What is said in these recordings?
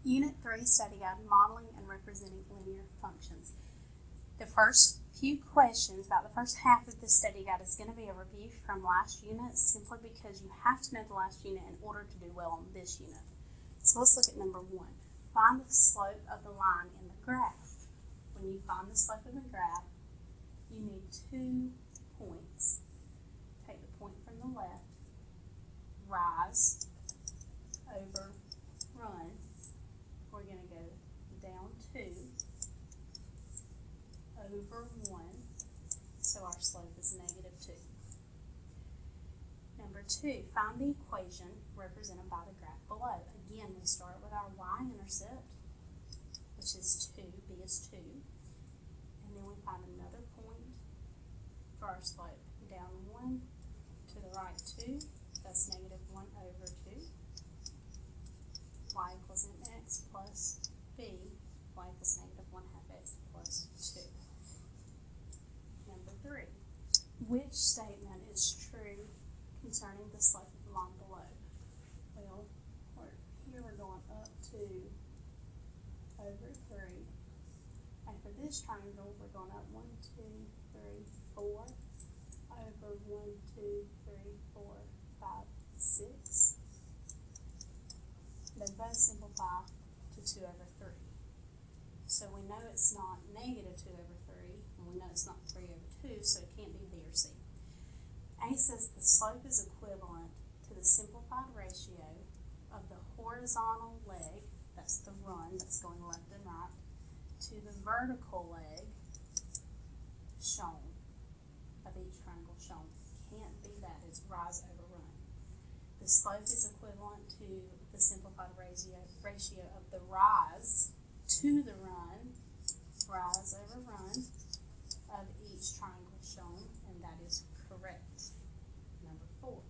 Unit 3 Study Guide, Modeling and Representing Linear Functions. The first few questions about the first half of the study guide is going to be a review from last unit, simply because you have to know the last unit in order to do well on this unit. So let's look at number 1. Find the slope of the line in the graph. When you find the slope of the graph, you need 2 points. Take the point from the left, rise over run. We're going to go down 2 over 1, so our slope is -2. Number 2, find the equation represented by the graph below. Again, we start with our y-intercept, which is 2, b is 2, and then we find another point for our slope. Down 1 to the right 2, that's -1 over 2. Y equals mx plus b, y equals -1/2 x plus 2. Number 3, which statement is true concerning the slope of the line below? Well, here we're going up 2 over 3. And for this triangle, we're going up 1, 2, 3, 4 over 1, 2, 3, 4, 5, 6. They both simplify to 2 over 3. So we know it's not -2 over 3, and we know it's not 3 over 2, so it can't be B or C. A says the slope is equivalent to the simplified ratio of the horizontal leg, that's the run that's going left and right, to the vertical leg shown, of each triangle shown. Can't be that, it's rise over run. The slope is equivalent to the simplified ratio of the rise to the run, rise over run, of each triangle shown, and that is correct. Number 4.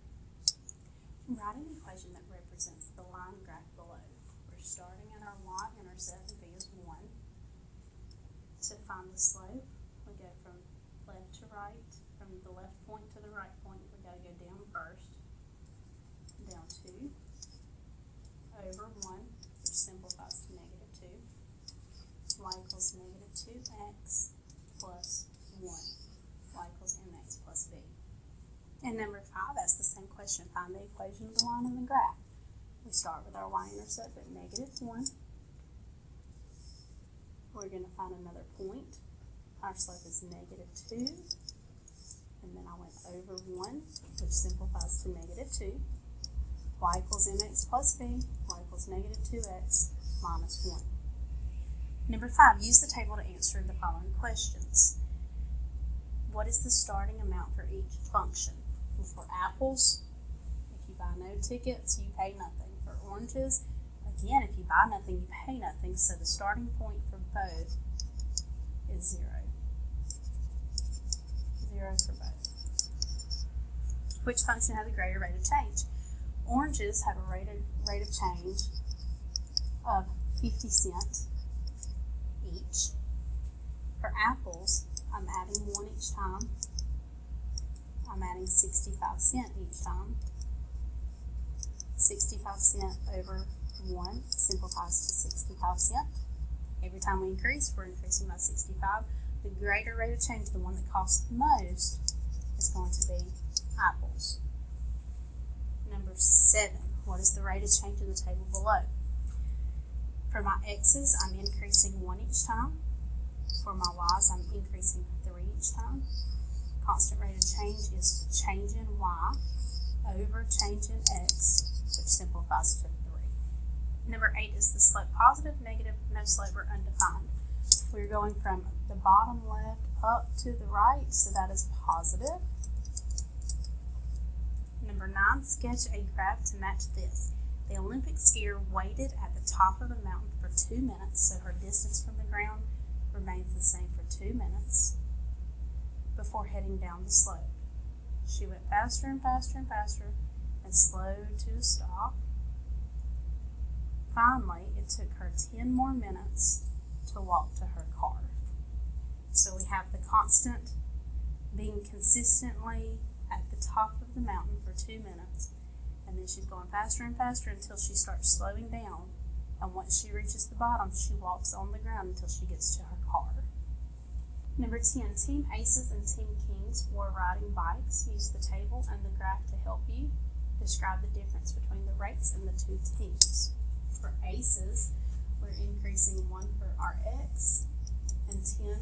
Write an equation that represents the line graph below. We're starting at our y-intercept, and b is 1. To find the slope, we go from left to right. From the left point to the right point, we got to go down first. Down 2 over 1, which simplifies to -2. Y equals -2x plus 1. Y equals mx plus b. And number 5, that's the same question. Find the equation of the line in the graph. We start with our y-intercept at -1. We're going to find another point. Our slope is -2. And then I went over 1, which simplifies to -2. Y equals mx plus b, y equals -2x minus 1. Number 5, use the table to answer the following questions. What is the starting amount for each function? Well, for apples, if you buy no tickets, you pay nothing. For oranges, again, if you buy nothing, you pay nothing, so the starting point for both is 0. 0 for both. Which function has a greater rate of change? Oranges have a rate of change of 50 cents each. For apples, I'm adding 1 each time. I'm adding 65 cents each time. 65 cents over 1 simplifies to 65 cents. Every time we increase, we're increasing by 65. The greater rate of change, the one that costs the most, is going to be apples. Number 7, what is the rate of change in the table below? For my x's, I'm increasing 1 each time. For my y's, I'm increasing 3 each time. Constant rate of change is change in y over change in x, which simplifies to 3. Number 8, is the slope positive, negative, no slope, or undefined? We're going from the bottom left up to the right, so that is positive. Number 9, sketch a graph to match this. The Olympic skier waited at the top of the mountain for 2 minutes, so her distance from the ground remains the same for 2 minutes before heading down the slope. She went faster and faster and faster and slowed to a stop. Finally, it took her 10 more minutes to walk to her car. So we have the constant being consistently at the top of the mountain for 2 minutes, and then she's going faster and faster until she starts slowing down And once she reaches the bottom, she walks on the ground until she gets to her car. Number 10, Team Aces and Team Kings were riding bikes. Use the table and the graph to help you. Describe the difference between the rates in the two teams. For Aces, we're increasing 1 for our X and 10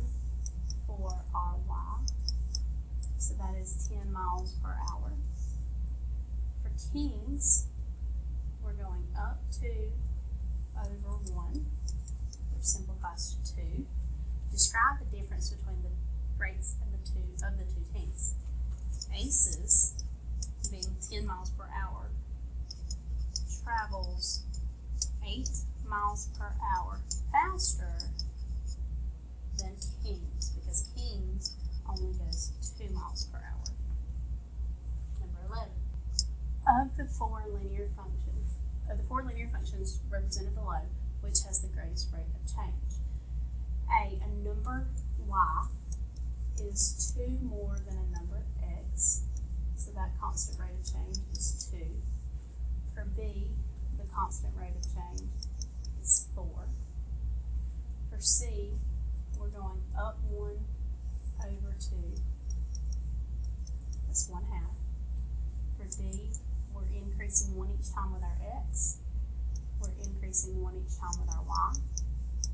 for our Y. So that is 10 miles per hour. For Kings, we're going up 2 over 1, which simplifies to 2. Describe the difference between the rates of the two teams. Aces, being 10 miles per hour, travels 8 miles per hour faster than Kings, because Kings only goes 2 miles per hour. Number 11. Of the four linear functions represented below, which has the greatest rate of change? A number y is 2 more than a number x, so that constant rate of change is 2. For B, the constant rate of change is 4. For C, we're going up 1 over 2. That's 1/2. For D, we're increasing 1 each time with our x. We're increasing 1 each time with our y,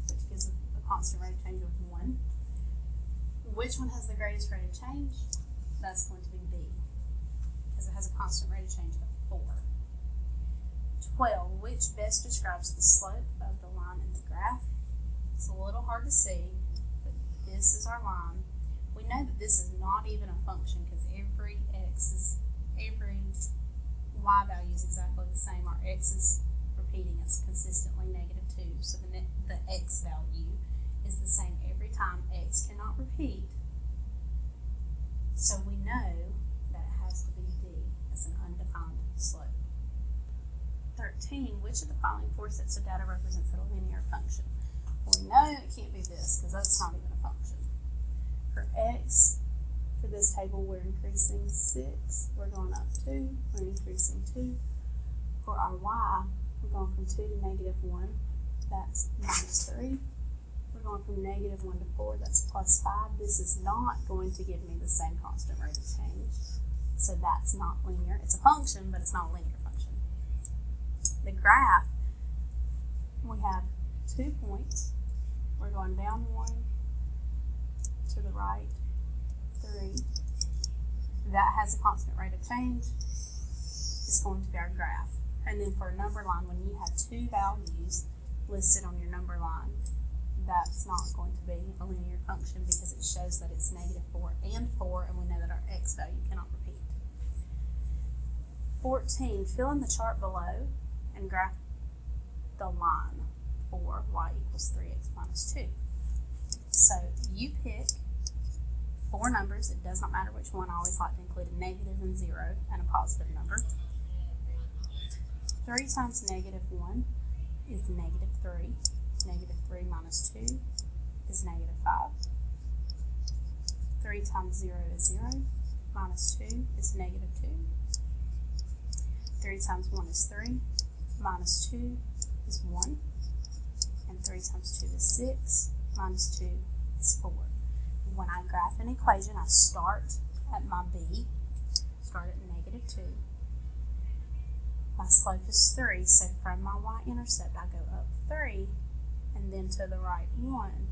which gives a constant rate of change of 1. Which one has the greatest rate of change? That's going to be B, because it has a constant rate of change of 4. 12. Which best describes the slope of the line in the graph? It's a little hard to see, but this is our line. We know that this is not even a function because every y value is exactly the same. Our x is repeating, it's consistently -2, so the x value is the same every time. X cannot repeat, so we know that it has to be D as an undefined slope. 13. Which of the following 4 sets of data represents a linear function? Well, we know it can't be this because that's not even a function. For x, for this table, we're increasing 6. We're going up 2. We're increasing 2. For our y, we're going from 2 to -1. That's -3. We're going from -1 to 4. That's +5. This is not going to give me the same constant rate of change. So that's not linear. It's a function, but it's not a linear function. The graph, we have 2 points. We're going down 1, to the right 3. That has a constant rate of change. It's going to be our graph. And then for a number line, when you have 2 values listed on your number line, that's not going to be a linear function because it shows that it's -4 and 4, and we know that our x value cannot repeat. 14. Fill in the chart below and graph the line for y equals 3x minus 2. So you pick 4 numbers. It does not matter which one. I always like to include a negative and 0 and a positive number. 3 times -1 is -3. -3 minus 2 is -5. 3 times 0 is 0. Minus 2 is -2. 3 times 1 is 3. Minus 2 is 1. And 3 times 2 is 6. Minus 2 is 4. When I graph an equation, I start at my B, start at -2. My slope is 3, so from my y-intercept, I go up 3, and then to the right 1,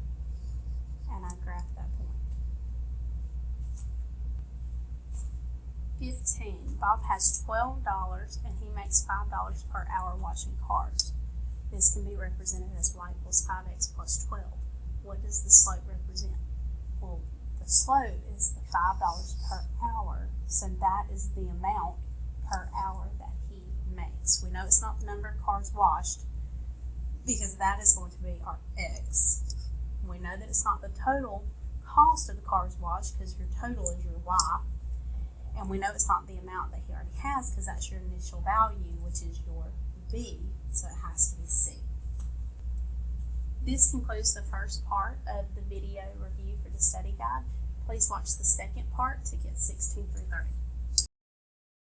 and I graph that point. 15. Bob has $12, and he makes $5 per hour washing cars. This can be represented as y equals 5x plus 12. What does the slope represent? Well, the slope is the $5 per hour, so that is the amount per hour that he makes. We know it's not the number of cars washed because that is going to be our x. We know that it's not the total cost of the cars washed because your total is your y. And we know it's not the amount that he already has because that's your initial value, which is your B, so it has to be C. This concludes the first part of the video review for the study guide. Please watch the second part to get 16 through 30.